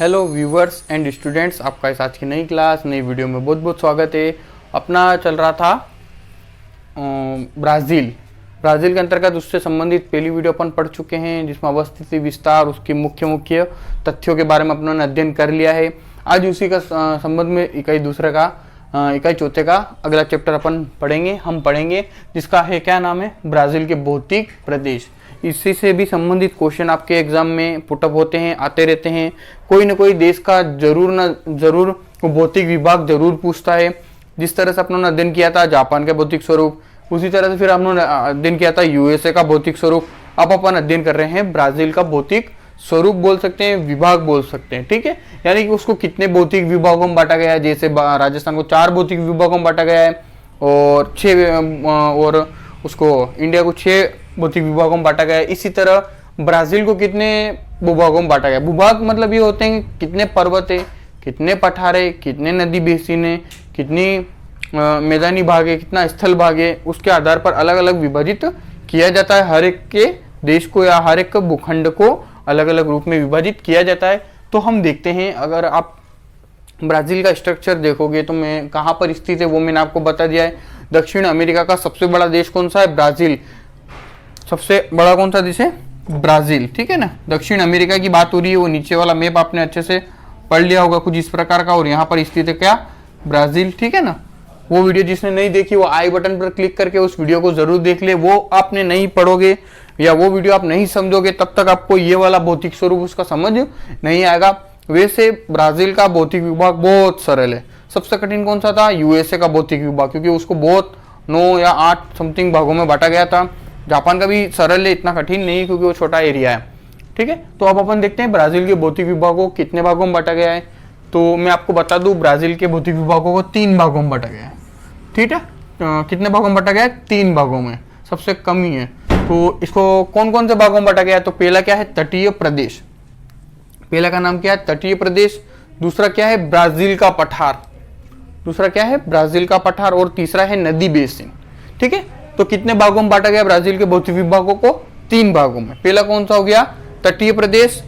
Hello viewers and students, आपका इस आज की नई क्लास नई वीडियो में बहुत बहुत स्वागत है। अपना चल रहा था ब्राज़ील के अंतर्गत उससे संबंधित पहली वीडियो अपन पढ़ चुके हैं, जिसमें अवस्थिति विस्तार उसके मुख्य मुख्य तथ्यों के बारे में अपनों ने अध्ययन कर लिया है। आज उसी का संबंध में इकाई चौथे का अगला चैप्टर अपन पढ़ेंगे जिसका है क्या नाम है, ब्राज़ील के भौतिक प्रदेश। इसी से भी संबंधित क्वेश्चन आपके एग्जाम में पुटअप होते हैं, आते रहते हैं। कोई ना कोई देश का जरूर भौतिक विभाग जरूर पूछता है। जिस तरह से अपनों ने अध्ययन किया था जापान का भौतिक स्वरूप, उसी तरह से फिर हमने अध्ययन किया था यूएसए का भौतिक स्वरूप। अब अपन अध्ययन कर रहे हैं ब्राज़ील का भौतिक स्वरूप बोल सकते हैं, विभाग बोल सकते हैं, ठीक है। यानी कि उसको कितने भौतिक विभागों में बांटा गया है। जैसे राजस्थान को 4 भौतिक विभागों में बांटा गया है और 6 और उसको इंडिया को 6 भौतिक विभागों में बांटा गया है। इसी तरह ब्राज़ील को कितने भूभागों में बांटा गया। भूभाग मतलब ये होते हैं कितने पर्वत है, कितने पठार है, कितने नदी बेसिन है, कितनी मैदानी भाग है, कितना स्थल भाग है, उसके आधार पर अलग अलग विभाजित किया जाता है। हर एक के देश को या हर एक भूखंड को अलग अलग रूप में विभाजित किया जाता है। तो हम देखते हैं, अगर आप ब्राज़ील का स्ट्रक्चर देखोगे तो मैं कहाँ पर स्थित है वो मैंने आपको बता दिया है। दक्षिण अमेरिका का सबसे बड़ा देश कौन सा है, ब्राज़ील। सबसे बड़ा कौन सा देश है, ब्राज़ील, ठीक है ना। दक्षिण अमेरिका की बात हो रही है। वो नीचे वाला मैप आपने अच्छे से पढ़ लिया होगा कुछ इस प्रकार का, और यहाँ पर स्थित है क्या, ब्राज़ील, ठीक है ना। वो वीडियो जिसने नहीं देखी वो आई बटन पर क्लिक करके उस वीडियो को जरूर देख ले। वो आपने नहीं पढ़ोगे या वो वीडियो आप नहीं समझोगे तब तक आपको ये वाला भौतिक स्वरूप उसका समझ नहीं आएगा। वैसे ब्राज़ील का भौतिक विभाग बहुत सरल है। सबसे कठिन कौन सा था, यूएसए का भौतिक विभाग, क्योंकि उसको बहुत 9 या 8 समथिंग भागों में बांटा गया था। जापान का भी सरल है, इतना कठिन नहीं क्योंकि वो छोटा एरिया है, ठीक है। तो अब अपन देखते हैं ब्राज़ील के भौतिक विभागों को कितने भागों में बांटा गया है। तो मैं आपको बता दूं, ब्राज़ील के भौतिक विभागों को 3 भागों में बांटा गया है, ठीक है। कितने भागों में बांटा गया है, 3 भागों में, सबसे कम ही है। तो इसको कौन कौन से भागों में बांटा गया है, तो पहला क्या है, तटीय प्रदेश। पहला का नाम क्या है, तटीय प्रदेश। दूसरा क्या है, ब्राज़ील का पठार। दूसरा क्या है, ब्राज़ील का पठार। और तीसरा है नदी बेसिन, ठीक है। तो कितने भागों में बांटा गया ब्राज़ील के भौतिक विभागों को, 3 भागों में। पहला कौन सा हो गया, तटीय प्रदेश।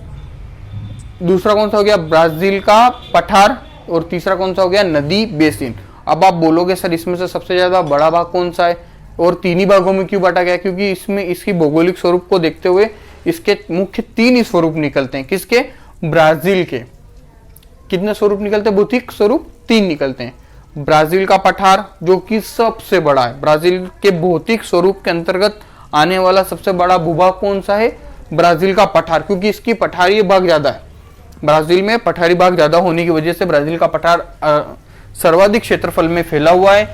दूसरा कौन सा हो गया, ब्राज़ील का पठार। और तीसरा कौन सा हो गया, नदी बेसिन। अब आप बोलोगे सर इसमें से सबसे ज्यादा बड़ा भाग कौन सा है और 3 ही भागों में क्यों बांटा गया, क्योंकि इसमें इसकी भौगोलिक स्वरूप को देखते हुए इसके मुख्य 3 ही स्वरूप निकलते हैं। किसके, ब्राज़ील के। कितने स्वरूप निकलते हैं, भौतिक स्वरूप 3 निकलते हैं। ब्राज़ील का पठार जो कि सबसे बड़ा है, ब्राज़ील के भौतिक स्वरूप के अंतर्गत आने वाला सबसे बड़ा भूभाग कौन सा है, ब्राज़ील का पठार, क्योंकि इसकी पठारी भाग ज्यादा है। ब्राज़ील में पठारी भाग ज्यादा होने की वजह से ब्राज़ील का पठार सर्वाधिक क्षेत्रफल में फैला हुआ है।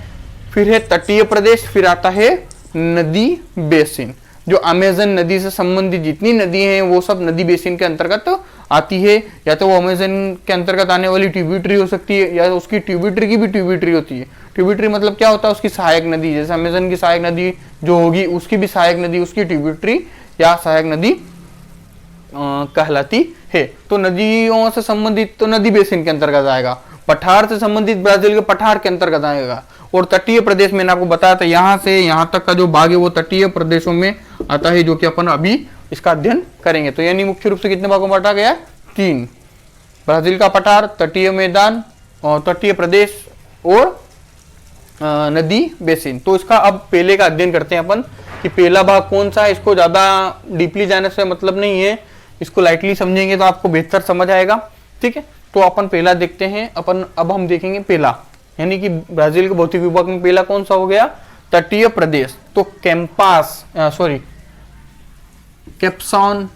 फिर है तटीय प्रदेश, फिर आता है नदी बेसिन। जो अमेजन नदी से संबंधित जितनी नदी हैं वो सब नदी बेसिन के अंतर्गत आती है। या तो वो अमेजन के अंतर्गत आने वाली ट्यूबिटरी हो सकती है, या उसकी ट्यूबिटरी की भी ट्यूबिटरी होती है। ट्यूबिटरी मतलब क्या होता है, उसकी सहायक नदी। जैसे अमेजन की सहायक नदी जो होगी उसकी भी सहायक नदी उसकी ट्यूबिटरी या सहायक नदी कहलाती है। तो नदियों से संबंधित तो नदी बेसिन के अंतर्गत आएगा। पठार से संबंधित ब्राज़ील के पठार के अंतर्गत आएगा। और तटीय प्रदेश मैंने आपको बताया था, यहाँ से यहाँ तक का जो भाग है वो तटीय प्रदेशों में आता है, जो कि अपन अभी इसका अध्ययन करेंगे। तो यानी मुख्य रूप से कितने भागों में बांटा गया, 3। ब्राज़ील का पठार, तटीय मैदान और तटीय प्रदेश और नदी बेसिन। तो इसका अब पहले का अध्ययन करते हैं अपन कि पहला भाग कौन सा है। इसको ज्यादा डीपली जाने से मतलब नहीं है, इसको लाइटली समझेंगे तो आपको बेहतर समझ आएगा, ठीक है। तो अपन पहला देखते हैं। अब हम देखेंगे पहला, यानी कि ब्राज़ील के भौतिक विभाग में पहला कौन सा हो गया, तटीय प्रदेश। तो कैप्सन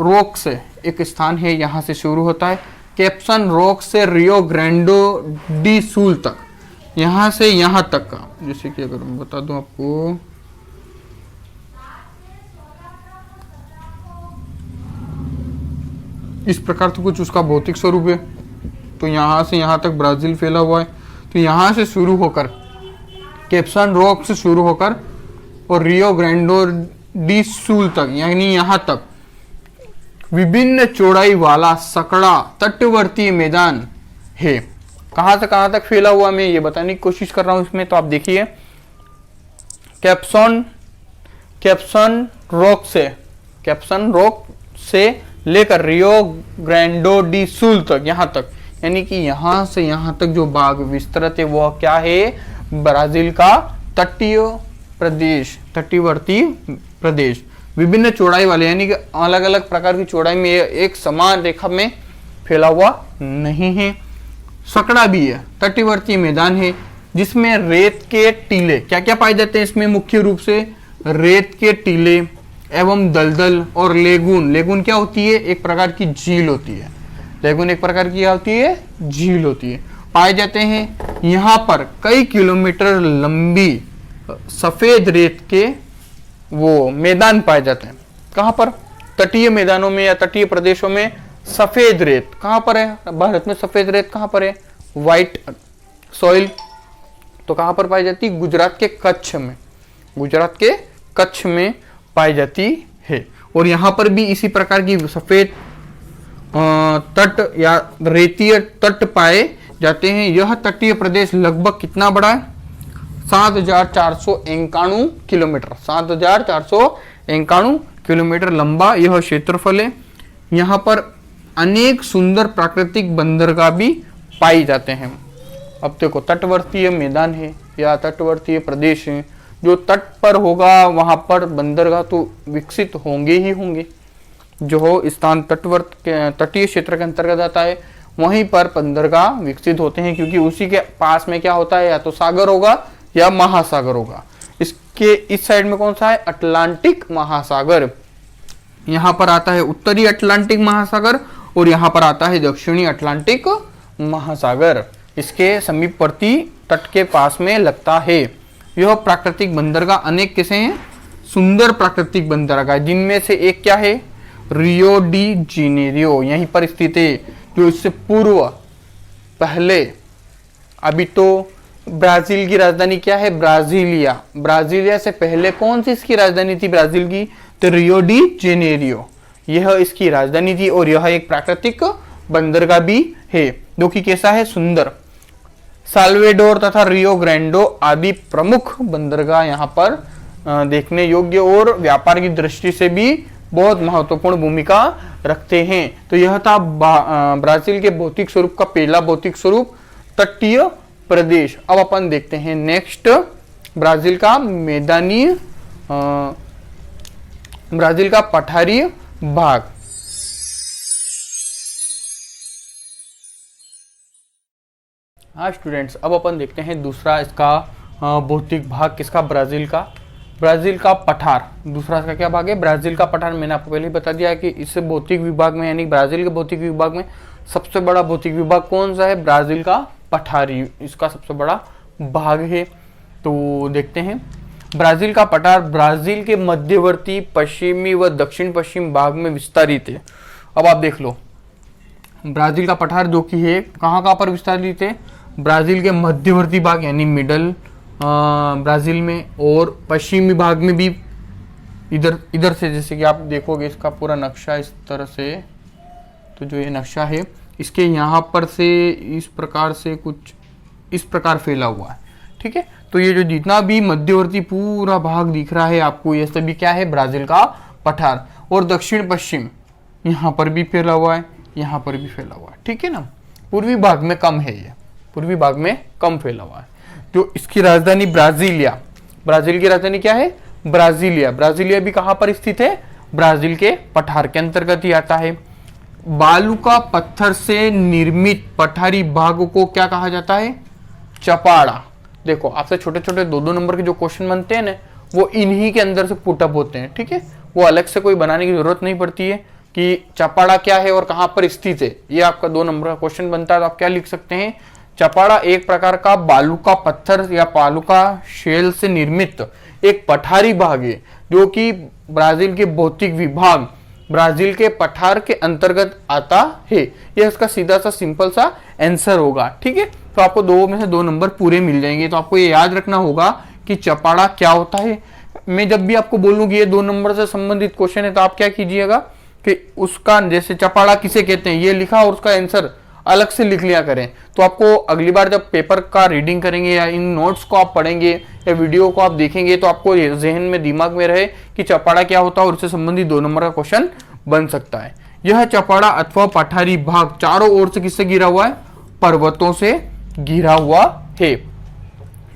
रॉक से एक स्थान है, यहां से शुरू होता है। कैप्सन रॉक से रियो ग्रांडे डी सुल तक, यहां से यहां तक का, जैसे कि अगर मैं बता दूं आपको, इस प्रकार से कुछ उसका भौतिक स्वरूप है। तो यहां से यहां तक ब्राज़ील फैला हुआ है। तो यहां से शुरू होकर कैप्सन रॉक से शुरू होकर और रियो ग्रांडे डी सुल तक, यानी यहां तक विभिन्न चौड़ाई वाला सकड़ा तटवर्ती मैदान है। कहां से कहां तक फैला हुआ मैं ये बताने की कोशिश कर रहा हूं इसमें। तो आप देखिए, कैप्सन रॉक से लेकर रियो ग्रैंडो डी सुल तक, यहाँ तक, यानी कि यहाँ से यहाँ तक जो भाग विस्तृत है वह क्या है, ब्राजील का तटीय प्रदेश, तटीवर्ती प्रदेश, विभिन्न चौड़ाई वाले, यानी कि अलग अलग प्रकार की चौड़ाई में एक समान रेखा में फैला हुआ नहीं है। सकड़ा भी है, तटीवर्ती मैदान है जिसमें रेत के टीले, क्या क्या पाए जाते हैं इसमें, मुख्य रूप से रेत के टीले एवं दलदल और लेगून। लेगून क्या होती है, एक प्रकार की झील होती है। लेगून एक प्रकार की क्या होती है, झील होती है, पाए जाते हैं। यहाँ पर कई किलोमीटर लंबी सफेद रेत के वो मैदान पाए जाते हैं। कहाँ पर, तटीय मैदानों में या तटीय प्रदेशों में सफेद रेत कहाँ पर है, भारत में सफेद रेत कहाँ पर है, व्हाइट सॉइल, तो कहाँ पर पाई जाती है, गुजरात के कच्छ में, गुजरात के कच्छ में पाई जाती है। और यहाँ पर भी इसी प्रकार की सफेद तट या रेतीय तट पाए जाते हैं। यह तटीय प्रदेश लगभग कितना बड़ा है, 7,491 किलोमीटर, 7,491 किलोमीटर लंबा यह क्षेत्रफल है। यहाँ पर अनेक सुंदर प्राकृतिक बंदरगाह भी पाई जाते हैं। अब देखो, तटवर्तीय मैदान है या तटवर्तीय प्रदेश है, जो तट पर होगा वहां पर बंदरगाह तो विकसित होंगे ही होंगे। जो स्थान तटीय क्षेत्र के अंतर्गत आता है वहीं पर बंदरगाह विकसित होते हैं, क्योंकि उसी के पास में क्या होता है, या तो सागर होगा या महासागर होगा। इसके इस साइड में कौन सा है, अटलांटिक महासागर। यहाँ पर आता है उत्तरी अटलांटिक महासागर और यहाँ पर आता है दक्षिणी अटलांटिक महासागर। इसके समीपवर्ती तट के पास में लगता है। यह प्राकृतिक बंदरगाह अनेक किसे हैं, सुंदर प्राकृतिक बंदरगाह, जिनमें से एक क्या है, रियो डी जेनेरियो यहीं पर स्थित है। जो इससे पूर्व पहले, अभी तो ब्राजील की राजधानी क्या है, ब्राजीलिया, ब्राजीलिया से पहले कौन सी इसकी राजधानी थी ब्राजील की, तो रियो डी जेनेरियो, यह इसकी राजधानी थी। और यह एक प्राकृतिक बंदरगाह भी है जो कि कैसा है, सुंदर। साल्वेडोर तथा रियो ग्रैंडो आदि प्रमुख बंदरगाह यहाँ पर देखने योग्य और व्यापार की दृष्टि से भी बहुत महत्वपूर्ण भूमिका रखते हैं। तो यह था ब्राजील के भौतिक स्वरूप का पहला भौतिक स्वरूप, तटीय प्रदेश। अब अपन देखते हैं नेक्स्ट, ब्राजील का मैदानी, ब्राजील का पठारी भाग। हाँ स्टूडेंट्स, अब अपन देखते हैं दूसरा इसका भौतिक भाग किसका, ब्राजील का, ब्राजील का पठार। दूसरा इसका क्या भाग है, ब्राजील का पठार। मैंने आपको पहले ही बता दिया कि इस भौतिक विभाग में, यानी ब्राजील के भौतिक विभाग में सबसे बड़ा भौतिक विभाग कौन सा है, ब्राजील का पठारी, इसका सबसे बड़ा भाग है। तो देखते हैं, ब्राजील का पठार ब्राजील के मध्यवर्ती पश्चिमी व दक्षिण पश्चिम भाग में विस्तारित है। अब आप देख लो, ब्राजील का पठार जो कि है कहाँ पर विस्तारित है, ब्राजील के मध्यवर्ती भाग यानी मिडल ब्राजील में, और पश्चिमी भाग में भी इधर से, जैसे कि आप देखोगे इसका पूरा नक्शा इस तरह से, तो जो ये नक्शा है इसके यहाँ पर से इस प्रकार से कुछ इस प्रकार फैला हुआ है, ठीक है। तो ये जो जितना भी मध्यवर्ती पूरा भाग दिख रहा है आपको, ये सभी क्या है, ब्राजील का पठार। और दक्षिण पश्चिम यहाँ पर भी फैला हुआ है, यहाँ पर भी फैला हुआ है, ठीक है ना। पूर्वी भाग में कम है, ये पूर्वी भाग में कम फैला हुआ है। जो इसकी राजधानी ब्राजीलिया, ब्राजील की राजधानी क्या है, ब्राजीलिया। ब्राजीलिया भी कहाँ पर स्थित है, ब्राजील के पठार के अंतर्गत ही आता है। बालू का पत्थर से निर्मित पठारी भाग को क्या कहा जाता है, चपाड़ा। देखो आपसे छोटे छोटे 2-2 नंबर के जो क्वेश्चन बनते हैं ना, वो इन्हीं के अंदर से पुटअप होते हैं, ठीक है। वो अलग से कोई बनाने की जरूरत नहीं पड़ती है कि चपाड़ा क्या है और कहाँ पर स्थित है। ये आपका 2 नंबर का क्वेश्चन बनता है तो आप क्या लिख सकते हैं, चपाड़ा एक प्रकार का बालू का पत्थर या बालू का शेल से निर्मित एक पठारी भाग है, जो कि ब्राजील के भौतिक विभाग ब्राजील के पठार के अंतर्गत आता है। यह इसका सीधा सा सिंपल सा आंसर होगा, ठीक है। तो आपको 2 में से 2 नंबर पूरे मिल जाएंगे। तो आपको ये याद रखना होगा कि चपाड़ा क्या होता है। मैं जब भी आपको बोलूँ कि ये 2 नंबर से संबंधित क्वेश्चन है तो आप क्या कीजिएगा कि उसका, जैसे चपाड़ा किसे कहते हैं ये लिखा और उसका आंसर अलग से लिख लिया करें। तो आपको अगली बार जब पेपर का रीडिंग करेंगे या इन नोट्स को आप पढ़ेंगे या वीडियो को आप देखेंगे तो आपको जहन में, दिमाग में रहे कि चपाड़ा क्या होता है और उससे संबंधित 2 नंबर का क्वेश्चन बन सकता है। यह चौपाड़ा अथवा पठारी भाग चारों ओर से किससे घिरा हुआ है? पर्वतों से घिरा हुआ है।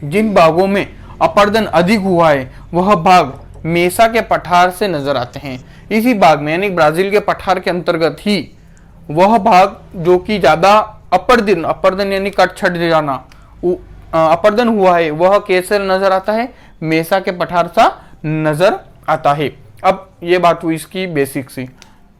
जिन भागों में अपर्दन अधिक हुआ है वह भाग मेसा के पठार से नजर आते हैं। इसी भाग में यानी ब्राजील के पठार के अंतर्गत ही वह भाग जो कि ज्यादा अपर्दन यानी कट छट जाना अपर्दन हुआ है वह कैसे नजर आता है? मेसा के पठार सा नजर आता है। अब ये बात हुई इसकी बेसिक सी।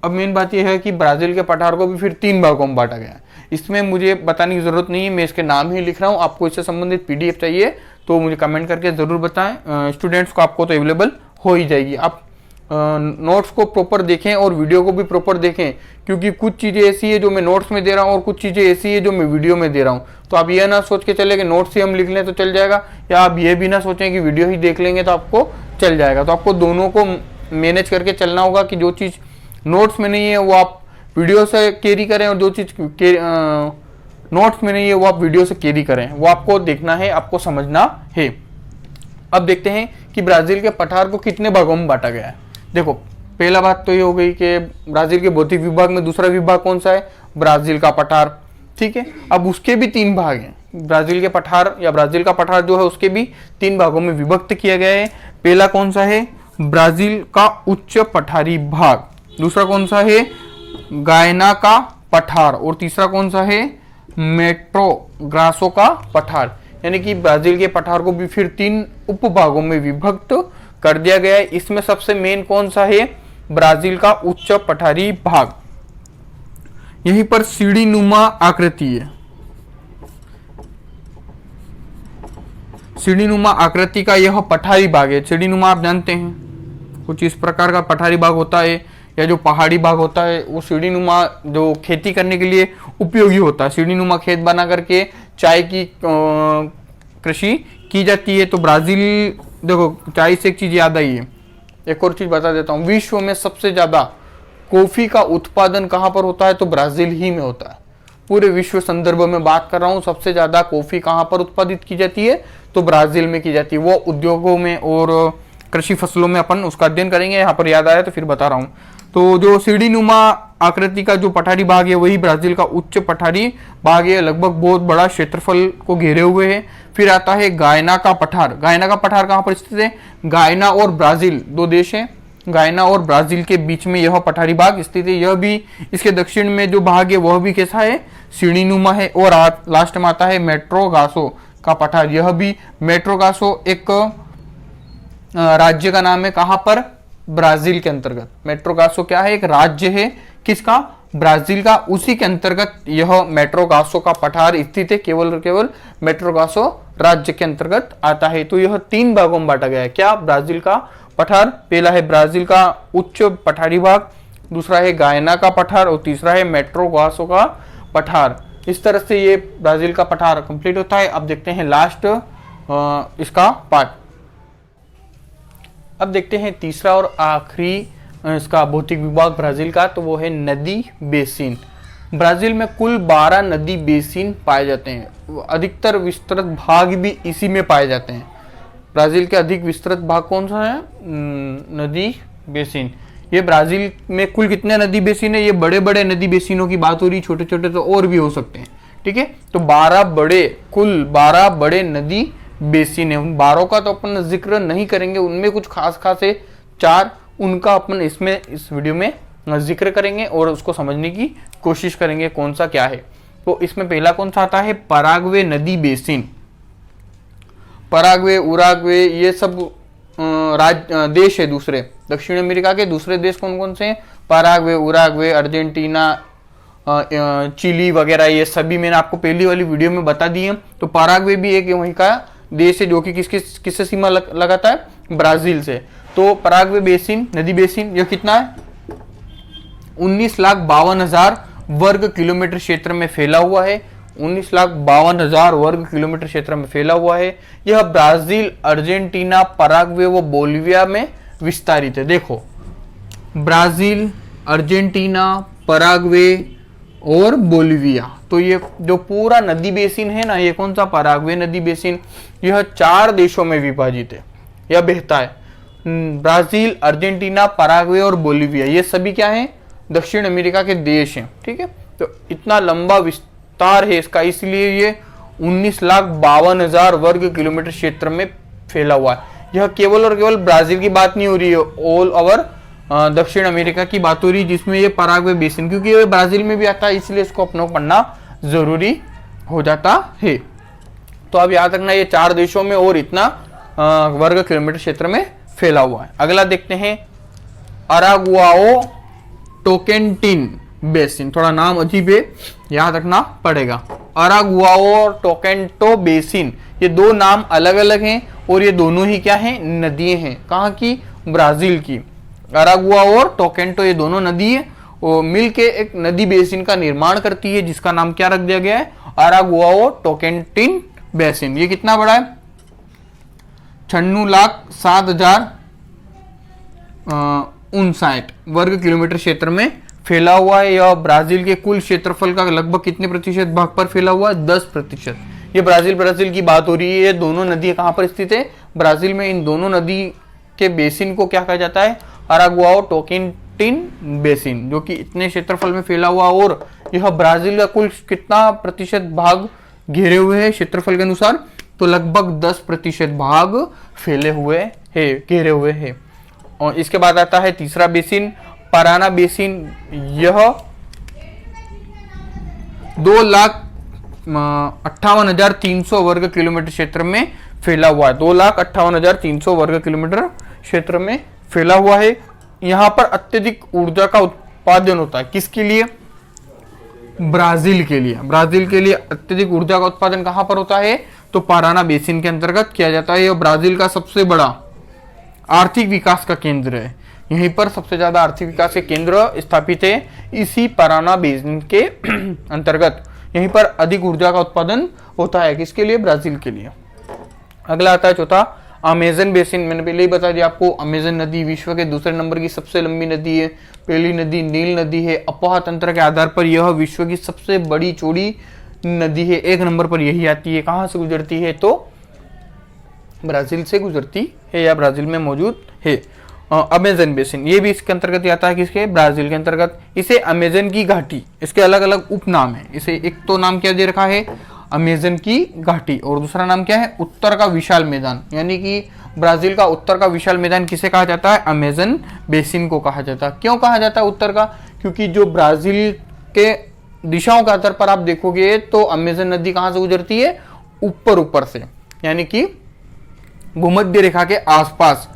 अब मेन बात यह है कि ब्राजील के पठार को भी फिर 3 भागों में बांटा गया है। इसमें मुझे बताने की जरूरत नहीं है, मैं इसके नाम ही लिख रहा हूँ। आपको इससे संबंधित पीडीएफ चाहिए तो मुझे कमेंट करके जरूर बताएं। स्टूडेंट्स को आपको तो अवेलेबल हो ही जाएगी। आप नोट्स को प्रॉपर देखें और वीडियो को भी प्रॉपर देखें, क्योंकि कुछ चीज़ें ऐसी है जो मैं नोट्स में दे रहा हूँ और कुछ चीज़ें ऐसी है जो मैं वीडियो में दे रहा हूँ। तो आप ये ना सोच के चले कि नोट्स ही हम लिख लें तो चल जाएगा, या आप ये भी ना सोचें कि वीडियो ही देख लेंगे तो आपको चल जाएगा। तो आपको दोनों को मैनेज करके चलना होगा कि जो चीज़ नोट्स में नहीं है वो आप वीडियो से कैरी करें, और जो चीज़ नोट्स में नहीं है वो आप वीडियो से कैरी करें। वो आपको देखना है, आपको समझना है। अब देखते हैं कि ब्राजील के पठार को कितने भागों में बांटा गया है। देखो, पहला बात तो ये हो गई कि ब्राजील के भौतिक विभाग में दूसरा विभाग कौन सा है? ब्राजील का पठार। ठीक है, अब उसके भी 3 भाग हैं। ब्राजील के पठार या ब्राजील का पठार जो है उसके भी 3 भागों में विभक्त किया गया है। पहला कौन सा है? ब्राजील का उच्च पठारी भाग। दूसरा कौन सा है? गायना का पठार। और तीसरा कौन सा है? मेट्रो ग्रासो का पठार। यानी कि ब्राजील के पठार को भी फिर 3 उपभागों में विभक्त कर दिया गया है। इसमें सबसे मेन कौन सा है? ब्राजील का उच्च पठारी भाग। यहीं पर सीढ़ी नुमा आकृति है। सीढ़ी नुमा आकृति का यह पठारी भाग है। सीढ़ी नुमा आप जानते हैं, कुछ इस प्रकार का पठारी भाग होता है, या जो पहाड़ी भाग होता है वो सीढ़ी नुमा जो खेती करने के लिए उपयोगी होता है। सीढ़ी नुमा खेत बना करके चाय की कृषि की जाती है। तो ब्राजील, देखो चाय से एक चीज याद आई है, एक और चीज बता देता हूँ। विश्व में सबसे ज्यादा कॉफी का उत्पादन कहाँ पर होता है? तो ब्राजील ही में होता है। पूरे विश्व संदर्भ में बात कर रहा हूँ, सबसे ज्यादा कॉफी कहाँ पर उत्पादित की जाती है? तो ब्राजील में की जाती है। वो उद्योगों में और कृषि फसलों में अपन उसका अध्ययन करेंगे, यहाँ पर याद आया तो फिर बता रहा हूँ। तो जो सीढ़ी नुमा आकृति का जो पठारी भाग है वही ब्राजील का उच्च पठारी भाग है। लगभग बहुत बड़ा क्षेत्रफल को घेरे हुए है। फिर आता है गायना का पठार। गायना का पठार कहाँ पर स्थित है? गायना और ब्राजील 2 देश हैं। गायना और ब्राजील के बीच में यह पठारी भाग स्थित है। यह भी, इसके दक्षिण में जो भाग है वह भी कैसा है? सीढ़ी नुमा है। और लास्ट में आता है मेट्रो गासो का पठार। यह भी मेट्रो गासो एक राज्य का नाम है। कहां पर? ब्राजील के अंतर्गत। मेट्रो गासो क्या है? एक राज्य है। किसका? ब्राजील का। उसी के अंतर्गत यह मेट्रो गासो का पठार स्थित है। केवल और केवल मेट्रो गासो राज्य के अंतर्गत आता है। तो यह 3 भागों में बांटा गया है। क्या? ब्राजील का पठार। पहला है ब्राजील का उच्च पठारी भाग, दूसरा है गायना का पठार और तीसरा है मेट्रो गासो का पठार। इस तरह से ये ब्राजील का पठार कंप्लीट होता है। अब देखते हैं लास्ट इसका पार्ट। अब देखते हैं तीसरा और आखिरी इसका भौतिक विभाग ब्राजील का, तो वो है नदी बेसिन। ब्राजील में कुल 12 नदी बेसिन पाए जाते हैं। अधिकतर विस्तृत भाग भी इसी में पाए जाते हैं। ब्राजील के अधिक विस्तृत भाग कौन सा है? नदी बेसिन। ये ब्राजील में कुल कितने नदी बेसिन है? ये बड़े बड़े नदी बेसिनों की बात हो रही, छोटे छोटे तो और भी हो सकते हैं। ठीक है, तो 12 बड़े, कुल 12 बड़े नदी बेसिन है। उन 12 का तो अपन जिक्र नहीं करेंगे, उनमें कुछ खास खास है 4, उनका अपन इसमें इस वीडियो में जिक्र करेंगे और उसको समझने की कोशिश करेंगे कौन सा क्या है। तो इसमें पहला कौन सा आता है? पराग्वे नदी बेसिन। पराग्वे, उराग्वे ये सब देश है दूसरे, दक्षिण अमेरिका के दूसरे देश कौन कौन से हैं? पराग्वे, उराग्वे, अर्जेंटीना, चिली वगैरह, ये सभी मैंने आपको पहली वाली वीडियो में बता दिए। तो पराग्वे भी एक वहीं का देश है जो कि किससे सीमा लगाता है? ब्राजील से। तो पराग्वे बेसिन, नदी बेसिन, यह कितना है? 19,52,000 वर्ग किलोमीटर क्षेत्र में फैला हुआ है। 19,52,000 वर्ग किलोमीटर क्षेत्र में फैला हुआ है। यह ब्राजील, अर्जेंटीना, पराग्वे व बोलिविया में विस्तारित है। देखो, ब्राजील, अर्जेंटीना, पराग्वे और बोलिविया, तो ये जो पूरा नदी बेसिन है ना, ये कौन सा? पराग्वे नदी बेसिन। यह 4 देशों में विभाजित है, यह बहता है। ब्राजील, अर्जेंटीना, पराग्वे और बोलिविया, ये सभी क्या है? दक्षिण अमेरिका के देश हैं। ठीक है, तो इतना लंबा विस्तार है इसका, इसलिए ये 19,52,000 वर्ग किलोमीटर क्षेत्र में फैला हुआ है। यह केवल और केवल ब्राजील की बात नहीं हो रही है, ऑल ओवर दक्षिण अमेरिका की बात हो रही है, जिसमें ये पराग्वे बेसिन, क्योंकि ये ब्राजील में भी आता है इसलिए इसको अपनों पढ़ना जरूरी हो जाता है। तो अब याद रखना ये 4 देशों में और इतना वर्ग किलोमीटर क्षेत्र में फैला हुआ है। अगला देखते हैं अरागुआओ टोकेंटिन बेसिन, थोड़ा नाम अजीब है, याद रखना पड़ेगा। अरागुआओ और टोकेंटो बेसिन, ये 2 नाम अलग अलग हैं और ये दोनों ही क्या हैं, नदियां हैं। कहाँ की, ब्राजील की। अरागुआओ और टोकेंटो ये दोनों नदी है और मिलके एक नदी बेसिन का निर्माण करती है, जिसका नाम क्या रख दिया गया है, अरागुआओ टोकेंटिन बेसिन। ये कितना बड़ा है, 96,07,059 वर्ग किलोमीटर क्षेत्र में फैला हुआ है। यह ब्राजील के कुल क्षेत्रफल का लगभग कितने प्रतिशत भाग पर फैला हुआ है, 10%। ये ब्राजील की बात हो रही है। ये दोनों नदी कहां पर स्थित है, ब्राजील में। इन दोनों नदी के बेसिन को क्या कहा जाता है, अरागुआओ टोकेंटिन बेसिन, जो कि इतने क्षेत्रफल में फैला हुआ। और यह ब्राजील का कुल कितना प्रतिशत भाग घेरे हुए है क्षेत्रफल के अनुसार, तो लगभग 10% भाग फैले हुए है, घेरे हुए है। और इसके बाद आता है तीसरा बेसिन, पराना बेसिन। यह 2,58,300 वर्ग किलोमीटर क्षेत्र में फैला हुआ है। 2,58,300 वर्ग किलोमीटर क्षेत्र में फैला हुआ है। यहां पर अत्यधिक ऊर्जा का उत्पादन होता है, किसके लिए, ब्राजील के लिए। ब्राजील के लिए अत्यधिक ऊर्जा का उत्पादन कहां पर होता है, तो पाराना बेसिन के अंतर्गत किया जाता है। यह ब्राजील का सबसे बड़ा आर्थिक विकास का केंद्र है। यहीं पर सबसे ज्यादा आर्थिक विकास के केंद्र स्थापित है, इसी पाराना बेसिन के अंतर्गत। यहीं पर अधिक ऊर्जा का उत्पादन होता है, किसके लिए, ब्राजील के लिए। अगला आता है चौथा, अमेजन बेसिन। मैंने पहले ही बता दिया आपको, अमेजन नदी विश्व के दूसरे नंबर की सबसे लंबी नदी है। पहली नदी नील नदी है। अपोहा तंत्र के आधार पर यह विश्व की सबसे बड़ी चौड़ी नदी है, 1 नंबर पर यही आती है। कहां से गुजरती है, तो ब्राजील से गुजरती है या ब्राजील में मौजूद है। अमेजन बेसिन ये भी इसके अंतर्गत आता है, किसके, ब्राजील के अंतर्गत। इसे अमेजन की घाटी, इसके अलग अलग उपनाम है। इसे एक तो नाम क्या दे रखा है, अमेजन की घाटी, और दूसरा नाम क्या है, उत्तर का विशाल मैदान। यानी कि ब्राजील का उत्तर का विशाल मैदान किसे कहा जाता है, अमेजन बेसिन को कहा जाता है। क्यों कहा जाता है उत्तर का, क्योंकि जो ब्राजील के दिशाओं के आधार पर आप देखोगे तो अमेजन नदी कहां से गुजरती है, ऊपर से, यानी कि भूमध्य रेखा के आसपास।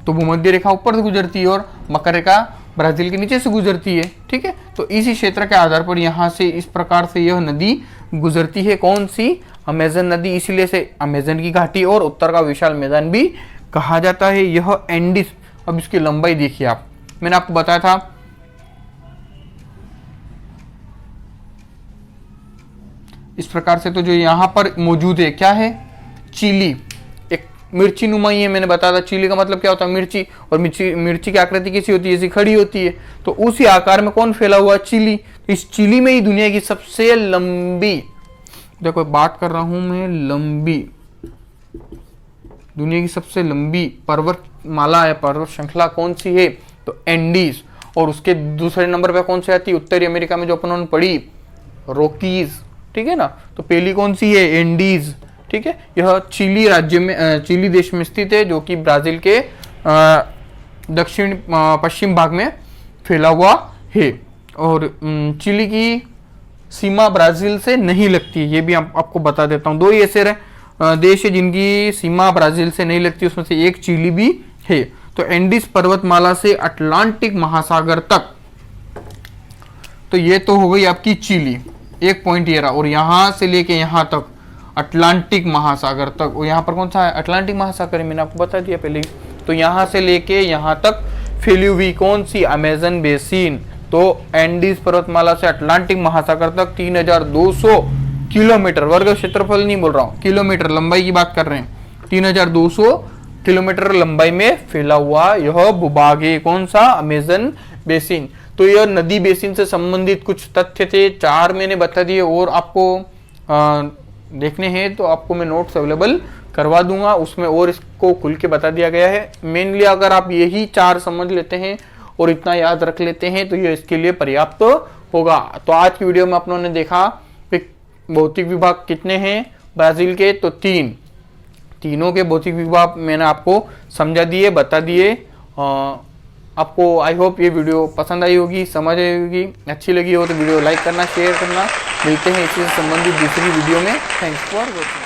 तो भूमध्य रेखा ऊपर से गुजरती है और मकर रेखा ब्राजील के नीचे से गुजरती है। ठीक है, तो इसी क्षेत्र के आधार पर यहाँ से इस प्रकार से यह नदी गुजरती है। कौन सी, अमेजन नदी, इसीलिए से अमेजन की घाटी और उत्तर का विशाल मैदान भी कहा जाता है। यह एंडीज, अब इसकी लंबाई देखिए आप, मैंने आपको बताया था इस प्रकार से। तो जो यहाँ पर मौजूद है क्या है, चिली, एक मिर्ची नुमाई है। मैंने बताया था चिली का मतलब क्या होता है, मिर्ची। और मिर्ची की आकृति कैसी होती है, ऐसी खड़ी होती है। तो उसी आकार में कौन फैला हुआ, चिली। इस चिली में ही दुनिया की सबसे लंबी, देखो बात कर रहा हूं मैं लंबी, दुनिया की सबसे लंबी पर्वतमाला या पर्वत श्रृंखला कौन सी है, तो एंडीज। और उसके दूसरे नंबर पे कौन सी आती है, उत्तरी अमेरिका में जो अपन ने पढ़ी, रॉकीज। ठीक है ना, तो पहली कौन सी है, एंडीज। ठीक है, यह चिली राज्य में, चिली देश में स्थित है, जो कि ब्राजील के दक्षिण पश्चिम भाग में फैला हुआ है। और चिली की सीमा ब्राजील से नहीं लगती है, ये भी आपको बता देता हूँ। 2 ही ऐसे देश है जिनकी सीमा ब्राजील से नहीं लगती, उसमें से एक चिली भी है। तो एंडीज पर्वतमाला से अटलांटिक महासागर तक, तो ये तो हो गई आपकी चिली, एक पॉइंट ये रहा। और यहां से लेके यहां तक अटलांटिक महासागर तक, और यहाँ पर कौन सा है, अटलांटिक महासागर है, मैंने आपको बता दिया पहले ही। तो यहाँ से लेके यहाँ तक फैली हुई कौन सी, अमेजन बेसिन। तो एंडीज पर्वतमाला से अटलांटिक महासागर तक 3,200 किलोमीटर, वर्ग क्षेत्रफल नहीं बोल रहा हूँ, किलोमीटर लंबाई की बात कर रहे हैं। 3,200 किलोमीटर लंबाई में फैला हुआ यह भूभाग है, कौन सा, अमेजन बेसिन। तो यह नदी बेसिन से संबंधित कुछ तथ्य थे, 4 मैंने बता दिए। और आपको देखने हैं तो आपको मैं नोट्स अवेलेबल करवा दूंगा, उसमें और इसको खुल के बता दिया गया है। मेनली अगर आप यही 4 समझ लेते हैं और इतना याद रख लेते हैं तो ये इसके लिए पर्याप्त होगा। तो आज की वीडियो में अपनों ने देखा कि भौतिक विभाग कितने हैं ब्राजील के, तो तीनों के भौतिक विभाग मैंने आपको समझा दिए, बता दिए। आपको आई होप ये वीडियो पसंद आई होगी, समझ आई होगी। अच्छी लगी हो तो वीडियो लाइक करना, शेयर करना। मिलते हैं इसी से संबंधित दूसरी वीडियो में। Thanks for watching.